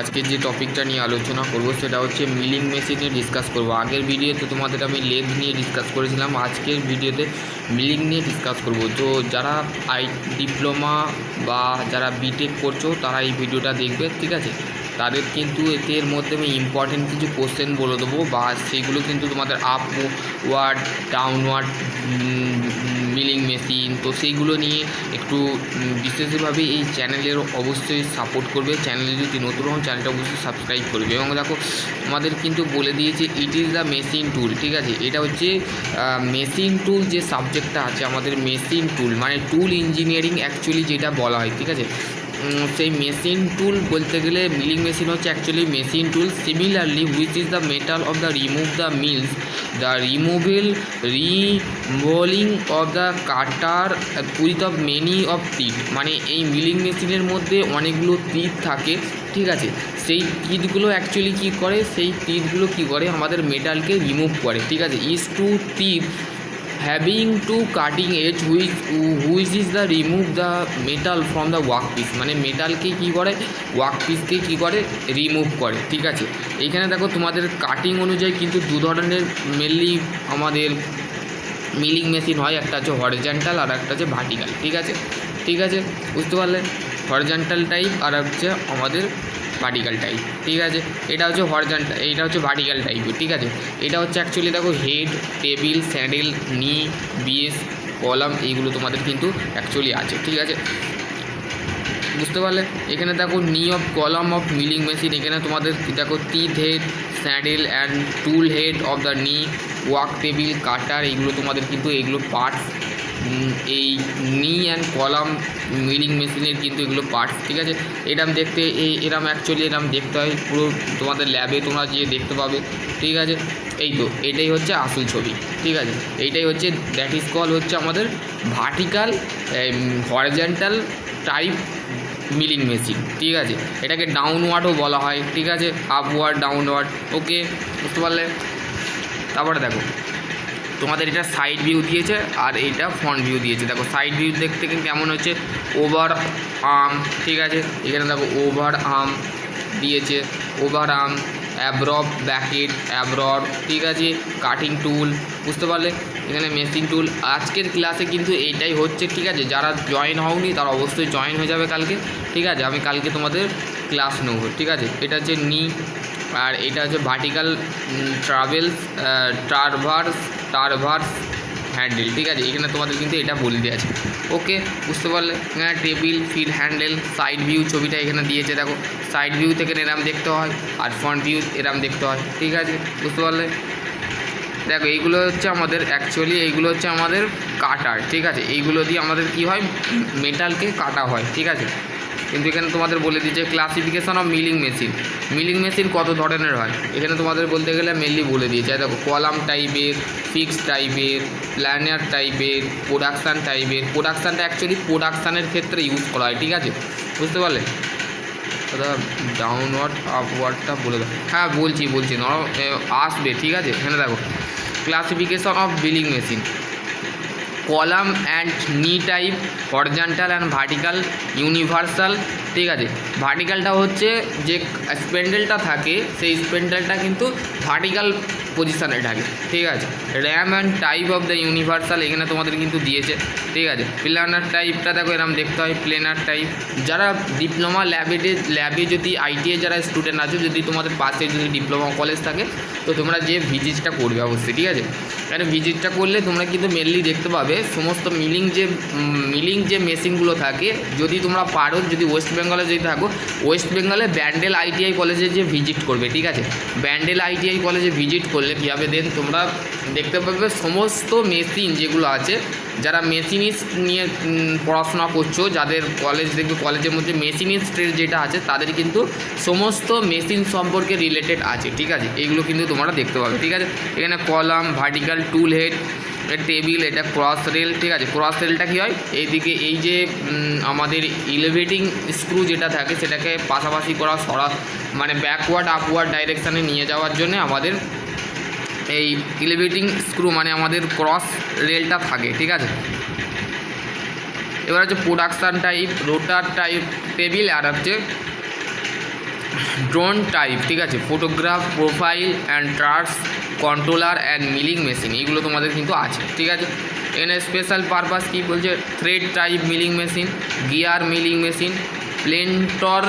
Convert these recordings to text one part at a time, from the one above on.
আজকে যে টপিকটা নিয়ে আলোচনা করব সেটা হচ্ছে মিলিং মেশিন নিয়ে ডিসকাস করব। আগের ভিডিওতে তোমাদের আমি লেদ নিয়ে ডিসকাস করেছিলাম, আজকের ভিডিওতে মিলিং নিয়ে ডিসকাস করব। তো যারা ডিপ্লোমা বা যারা বিটেক করছো তারা এই ভিডিওটা দেখবে, ঠিক আছে? তাদের কিন্তু এর মধ্যে আমি ইম্পর্টেন্ট কিছু কোশ্চেন বলে দেবো, বা সেগুলো কিন্তু তোমাদের আপওয়ার্ড ডাউনওয়ার্ড মিলিং মেশিন, তো সেইগুলো নিয়ে একটু বিশেষভাবে এই চ্যানেলের অবশ্যই সাপোর্ট করবে। চ্যানেলে যদি নতুন হন চ্যানেলটা অবশ্যই সাবস্ক্রাইব করবে। এবং দেখো আমাদের কিন্তু বলে দিয়েছে it is the machine tool, ঠিক আছে? এটা হচ্ছে মেশিন টুল যে সাবজেক্টটা আছে আমাদের, মেশিন টুল মানে টুল ইঞ্জিনিয়ারিং অ্যাকচুয়ালি যেটা বলা হয়, ঠিক আছে? সেই মেশিন টুল বলতে গেলে মিলিং মেশিন হচ্ছে actually machine tool. Similarly which is the metal of the remove the mills the removal revolving of the cutter with of many of teeth, মানে এই মিলিং মেশিনের মধ্যে অনেকগুলো টিথ থাকে, ঠিক আছে? সেই টিথগুলো অ্যাকচুয়ালি কী করে, সেই টিথগুলো কী করে আমাদের মেটালকে রিমুভ করে, ঠিক আছে? Is two teeth having two cutting edge which is the remove the metal from the work piece, মানে মেটালকে কী করে, ওয়ার্ক পিসকে কী করে, রিমুভ করে, ঠিক আছে? এইখানে দেখো তোমাদের কাটিং অনুযায়ী কিন্তু দু ধরনের মেনলি আমাদের মিলিং মেশিন হয়, একটা হচ্ছে হরিজন্টাল আর একটা হচ্ছে ভার্টিক্যাল, ঠিক আছে? ঠিক আছে, বুঝতে পারলে? হরিজন্টাল টাইপ আর হচ্ছে আমাদের ভার্টিক্যাল টাইপ, ঠিক আছে? এটা হচ্ছে হরিজন্টাল, এইটা হচ্ছে ভার্টিক্যাল টাইপের, ঠিক আছে? এটা হচ্ছে অ্যাকচুয়ালি দেখো হেড, টেবিল, স্যান্ডেল, নি, বিএস, কলাম, এইগুলো তোমাদের কিন্তু অ্যাকচুয়ালি আছে, ঠিক আছে? বুঝতে পারলে? এখানে দেখো knee of column of milling machine, এখানে তোমাদের দেখো teeth head, spindle and tool head of the knee, work table, cutter, এইগুলো তোমাদের কিন্তু এইগুলো পার্টস। এই নি অ্যান্ড কলাম মিলিং মেশিনের কিন্তু এগুলো পার্টস, ঠিক আছে? এরম দেখতে এরম অ্যাকচুয়ালি এরম দেখতে হয়, পুরো তোমাদের ল্যাবে তোমরা গিয়ে দেখতে পাবে, ঠিক আছে? এই তো এটাই হচ্ছে আসল ছবি, ঠিক আছে? এইটাই হচ্ছে দ্যাট ইজ কল হচ্ছে আমাদের vertical horizontal type milling machine, ঠিক আছে? এটাকে ডাউনওয়ার্ডও বলা হয়, ঠিক আছে? আপওয়ার্ড ডাউনওয়ার্ড, ওকে, বুঝতে পারলে? তারপরে দেখো তোমাদের এটা সাইড ভিউ দিয়েছে আর এইটা ফ্রন্ট ভিউ দিয়েছে। দেখো সাইড ভিউ দেখতে কেমন হচ্ছে, ওভার আর্ম, ঠিক আছে? এখানে দেখো ওভার আর্ম দিয়েছে, ওভার আর্ম, অ্যাব্রব ব্যাকেট, অ্যাব্রব, ঠিক আছে? কাটিং টুল, বুঝতে পারলে? এখানে মেশিন টুল। আজকের ক্লাসে কিন্তু এইটাই হচ্ছে, ঠিক আছে? যারা জয়েন হওনি তারা অবশ্যই জয়েন হয়ে যাবে কালকে, ঠিক আছে? আমি কালকে তোমাদের ক্লাস নেব, ঠিক আছে? এটা হচ্ছে নি, আর এটা হচ্ছে ভার্টিক্যাল ট্রাভার্স হ্যান্ডেল, ঠিক আছে? এখানে তোমাদের কিন্তু এটা বলে দেওয়া আছে, ওকে, বুঝতে পারলে? হ্যাঁ, table, feed handle, side view ছবিটা এখানে দিয়েছে, দেখো সাইড ভিউ থেকে এরম দেখতে হয় আর ফ্রন্ট ভিউ এরম দেখতে হয়, ঠিক আছে? বুঝতে পারলে? দেখো এইগুলো হচ্ছে আমাদের অ্যাকচুয়ালি এইগুলো হচ্ছে আমাদের কাটার, ঠিক আছে? এইগুলো দিয়ে আমাদের কী হয়, মেটালকে কাটা হয়, ঠিক আছে? কিন্তু এখানে তোমাদের বলে দিচ্ছে classification of milling machine. Milling machine কত ধরনের হয় এখানে তোমাদের বলতে গেলে মেনলি বলে দিয়েছে। দেখো কলাম টাইপের, ফিক্স টাইপের, প্ল্যানার টাইপের, প্রোডাকশান টাইপের। প্রোডাকশানটা অ্যাকচুয়ালি প্রোডাকশানের ক্ষেত্রে ইউজ করা হয়, ঠিক আছে? বুঝতে পারলে? দাদা ডাউনওয়ার্ড আপওয়ার্ডটা বলে দাও। হ্যাঁ বলছি আসবে, ঠিক আছে? এখানে দেখো classification of milling machine, column and knee type, horizontal and vertical, universal, ঠিক আছে? ভার্টিক্যালটা হচ্ছে যে স্প্যান্ডেলটা থাকে সেই স্প্যান্ডেলটা কিন্তু ভার্টিক্যাল পজিশানে থাকে, ঠিক আছে? RAM and type of the universal এখানে তোমাদের কিন্তু দিয়েছে, ঠিক আছে? প্ল্যানার টাইপটা দেখো এরকম দেখতে হয়, প্ল্যানার টাইপ। যারা ডিপ্লোমা ল্যাবে যদি আইটিআই যারা স্টুডেন্ট আছে, যদি তোমাদের পাশে যদি ডিপ্লোমা কলেজ থাকে তো তোমরা যে ভিজিটটা করবে অবশ্যই, ঠিক আছে? কারণ ভিজিটটা করলে তোমরা কিন্তু মেনলি দেখতে পাবে সমস্ত মিলিং যে মেশিনগুলো থাকে। যদি তোমরা পারো, যদি ওয়েস্ট বেঙ্গলে যদি থাকো, ওয়েস্ট বেঙ্গলে ব্যান্ডেল আইটিআই কলেজে যে ভিজিট করবে, ঠিক আছে? ব্যান্ডেল আইটিআই কলেজে ভিজিট করলে কী হবে, দেন তোমরা দেখতে পাবে সমস্ত মেশিন যেগুলো আছে। যারা মেশিনিস্ট নিয়ে পড়াশোনা করছো, যাদের কলেজ দেখবে কলেজের মধ্যে মেশিনিস্টের যেটা আছে তাদের কিন্তু সমস্ত মেশিন সম্পর্কে রিলেটেড আছে, ঠিক আছে? এইগুলো কিন্তু তোমরা দেখতে পাবে, ঠিক আছে? এখানে কলাম, ভার্টিক্যাল, টুল হেড, টেবিল, এটা ক্রস রেল, ঠিক আছে? ক্রস রেলটা কী হয়, এইদিকে এই যে আমাদের ইলেভেটিং স্ক্রু যেটা থাকে সেটাকে পাশাপাশি করা মানে ব্যাকওয়ার্ড আপওয়ার্ড ডাইরেকশানে নিয়ে যাওয়ার জন্য আমাদের এই ইলেভেটিং স্ক্রু মানে আমাদের ক্রস রেলটা থাকে, ঠিক আছে? এবার হচ্ছে প্রোডাকশান টাইপ, রোটার টাইপ টেবিল, আর হচ্ছে ড্রোন টাইপ, ঠিক আছে, photograph, profile and trust controller and milling machine, এইগুলো তোমাদের কিন্তু আছে, ঠিক আছে। এখানে স্পেশাল পারপাস কী বলছে, thread type milling machine, gear milling machine, planer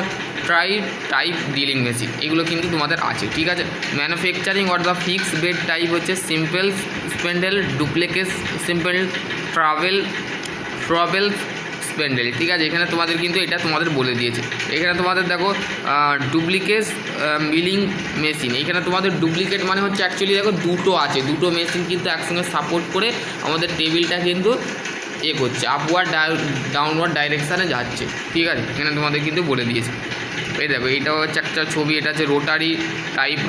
type milling machine, এগুলো কিন্তু তোমাদের আছে, ঠিক আছে। Manufacturing or the fix bed type হচ্ছে simple spindle, duplex simple, travel spindle, ঠিক আছে। এখানে তোমাদের কিন্তু এটা তোমাদের বলে দিয়েছে। এখানে তোমাদের দেখো ডুপ্লিকেট মিলিং মেশিন, এখানে তোমাদের ডুপ্লিকেট মানে হচ্ছে অ্যাকচুয়ালি দেখো দুটো আছে, দুটো মেশিন কিন্তু একসঙ্গে সাপোর্ট করে আমাদের টেবিলটা কিন্তু করছে, আপওয়ার্ড ডাউনওয়ার্ড ডাইরেকশানে যাচ্ছে, ঠিক আছে। এখানে তোমাদের কিন্তু বলে দিয়েছে। এই দেখো এইটা হচ্ছে একটা ছবি, এটা হচ্ছে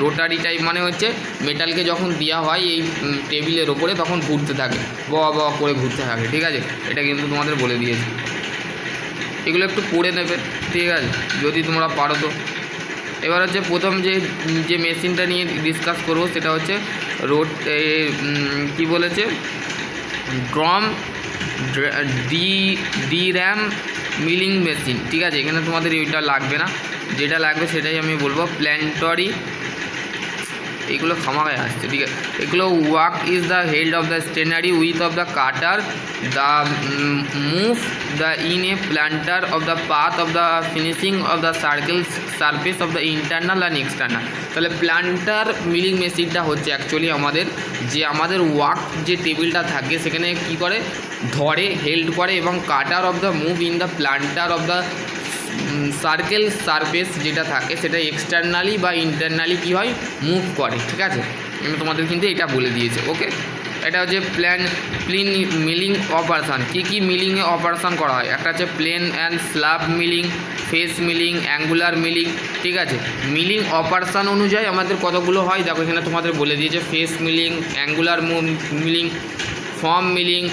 রোটারি টাইপ মানে হচ্ছে মেটালকে যখন দেওয়া হয় এই টেবিলের ওপরে তখন ঘুরতে থাকে, ব করে ঘুরতে থাকে, ঠিক আছে। এটা কিন্তু তোমাদের বলে দিয়েছে, এগুলো একটু পড়ে নেবে, ঠিক আছে, যদি তোমরা পারো তো। এবার হচ্ছে প্রথম যে মেশিনটা নিয়ে ডিসকাস করব সেটা হচ্ছে কি বলেছে, DRAM মিলিং মেশিন, ঠিক আছে। এখানে তোমাদের ওইটা লাগবে না, যেটা লাগবে সেটাই আমি বলবো। প্ল্যান্টরি, এগুলো খামাগায় আসছে, ঠিক আছে। এগুলো work is the head of the stationary with of the cutter, the move the in a planter of the path of the finishing of the surface of the internal and external. তাহলে planter milling মেশিনটা হচ্ছে actually আমাদের work যে টেবিলটা থাকে সেখানে কি করে, ধরে, হেল্ড করে, এবং cutter of the move in the planter of the circle surface যেটা থাকে সেটা এক্সটার্নালি বা ইন্টারনালি কী হয়, মুভ করে, ঠিক আছে। তোমাদের কিন্তু এটা বলে দিয়েছে, ওকে। এটা হচ্ছে প্লেন মিলিং অপারেশান, কী মিলিংয়ে অপারেশান করা হয়, একটা হচ্ছে plain and slab milling, face milling, angular milling, ঠিক আছে। মিলিং অপারেশান অনুযায়ী আমাদের কতগুলো হয় দেখো এখানে তোমাদের বলে দিয়েছে, face milling, angular milling, form milling,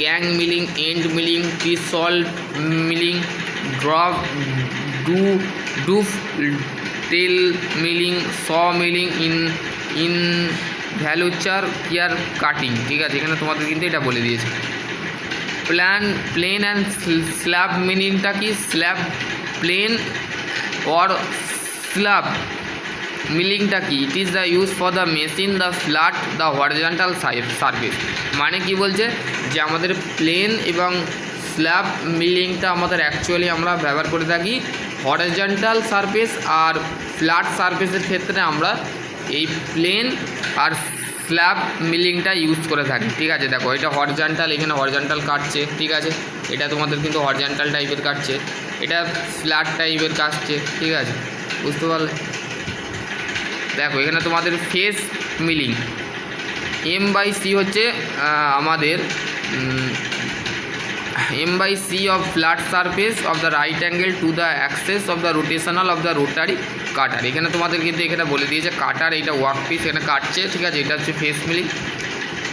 gang milling, end milling, পিসল্ট milling, dovetail milling, saw milling, involute gear cutting, ঠিক আছে। এখানে তোমাদের কিন্তু এটা বলে দিয়েছে। প্লেন অ্যান্ড স্ল্যাব মিলিংটা কি, স্ল্যাব প্লেন অর স্ল্যাব মিলিংটা কি, it is the use for the machine the flat the horizontal surface, মানে কি বলছে যে আমাদের প্লেন এবং স্ল্যাব মিলিংটা আমাদের অ্যাকচুয়ালি আমরা ব্যবহার করে থাকি হরিজন্টাল সারফেস আর ফ্ল্যাট সারফেসের ক্ষেত্রে আমরা এই প্লেন আর স্ল্যাব মিলিংটা ইউজ করে থাকি, ঠিক আছে। দেখো এটা হরিজন্টাল, এখানে হরিজন্টাল কাটছে, ঠিক আছে। এটা তোমাদের কিন্তু হরিজন্টাল টাইপের কাটছে, এটা ফ্ল্যাট টাইপের কাটছে, ঠিক আছে, বুঝতে পারলে। দেখো এখানে তোমাদের ফেস মিলিং, M/C হচ্ছে আমাদের M/C of flat surface of the right angle to the axis of the rotational of the rotary cutter. এখানে তোমাদের কিন্তু এখানে বলে দিয়েছে কাটার, এইটা ওয়ার্ক পিস এখানে কাটছে, ঠিক আছে। এটা হচ্ছে ফেস মিলিং।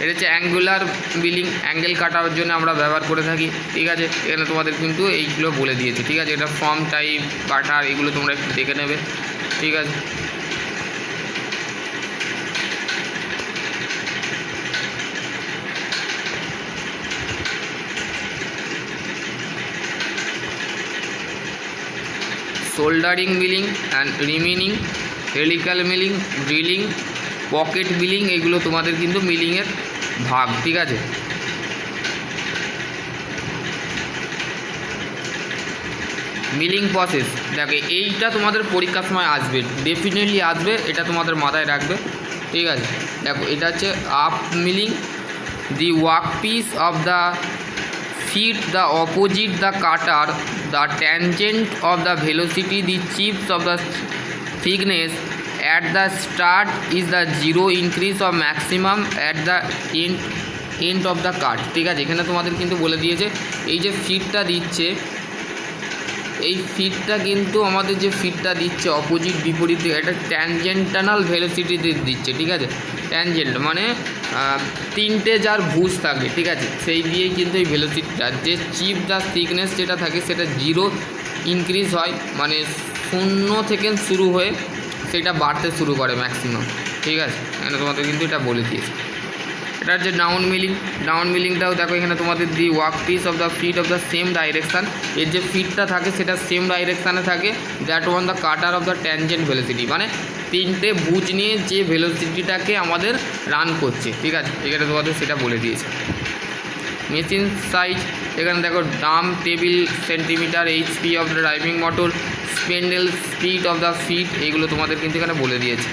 এটা হচ্ছে অ্যাঙ্গুলার মিলিং, অ্যাঙ্গেল কাটার জন্য আমরা ব্যবহার করে থাকি, ঠিক আছে। এখানে তোমাদের কিন্তু এইগুলো বলে দিয়েছে, ঠিক আছে। এটা ফর্ম টাইপ কাটার, এগুলো তোমরা একটু দেখে নেবে, ঠিক আছে। Soldering milling and reaming, helical milling, drilling, pocket milling, এগুলো তোমাদের কিন্তু মিলিংয়ের ভাগ, ঠিক আছে। মিলিং প্রসেস দেখো এইটা তোমাদের পরীক্ষার সময় আসবে, ডেফিনেটলি আসবে, এটা তোমাদের মাথায় রাখবে, ঠিক আছে। দেখো এটা হচ্ছে up milling, the work piece of the feet the opposite the cutter, the tangent of the velocity, the chips of the thickness at the start is the zero increase of maximum at the end of the cut, ঠিক আছে। এখানে তোমাদের কিন্তু বলে দিয়েছে এই যে ফিটটা দিচ্ছে, এই ফিটটা কিন্তু আমাদের যে ফিটটা দিচ্ছে অপোজিট বিপরীতে, এটা ট্যানজেন্টাল ভেলোসিটিতে দিচ্ছে, ঠিক আছে। ট্যানজেন্ট মানে তিনটে যার ভুজ থাকে, ঠিক আছে, সেই দিয়েই কিন্তু এই ভেলোসিটিটা, যে চিপ দ্য থিকনেস যেটা থাকে সেটা জিরো ইনক্রিজ হয়, মানে 0 থেকে শুরু হয়ে সেটা বাড়তে শুরু করে ম্যাক্সিমাম, ঠিক আছে। এখানে তোমাদের কিন্তু এটা বলে দিয়েছে। এটা হচ্ছে ডাউন মিলিংটাও দেখো এখানে তোমাদের the work piece of the feed of the same direction, এর যে ফিটটা থাকে সেটা সেম ডাইরেকশানে থাকে, that one the cutter of the tangent velocity, মানে তিনটে বুঝ নিয়ে যে ভেলোসিটিটাকে আমাদের রান করছে, ঠিক আছে, এখানে তোমাদের সেটা বলে দিয়েছে। মেশিন সাইজ এখানে দেখো ডাম table centimetre, HP of the driving motor, spindle speed of the feed, এইগুলো তোমাদের কিন্তু এখানে বলে দিয়েছে।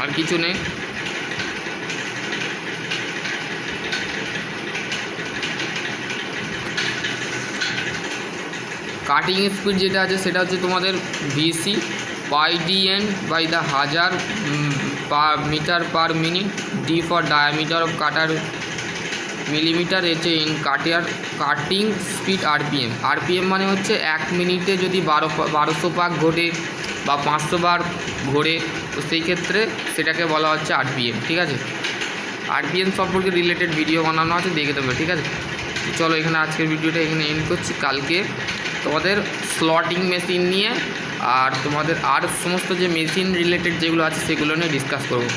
আর কিছু নেই। কাটিং স্পিড যেটা আছে সেটা হচ্ছে তোমাদের VC pi DN by the 1000 metre per minute, D for diameter of cutter millimetre, হচ্ছে ইন কাটিং স্পিড আরপিএম মানে হচ্ছে 1 মিনিটে যদি 1200 পাক ঘোরে বা 500 বার ঘোরে, তো সেই ক্ষেত্রে সেটাকে বলা হচ্ছে আরপিএম, ঠিক আছে। আরপিএম সম্পর্কে রিলেটেড ভিডিও বানানো আছে, দেখে দেবে, ঠিক আছে। চলো এখানে আজকের ভিডিওটা এখানে এন্ড করছি। কালকে তোমাদের স্লটিং মেশিন নিয়ে আর তোমাদের আর সমস্ত যে মেশিন রিলেটেড যেগুলো আছে সেগুলো নিয়ে ডিসকাস করবো।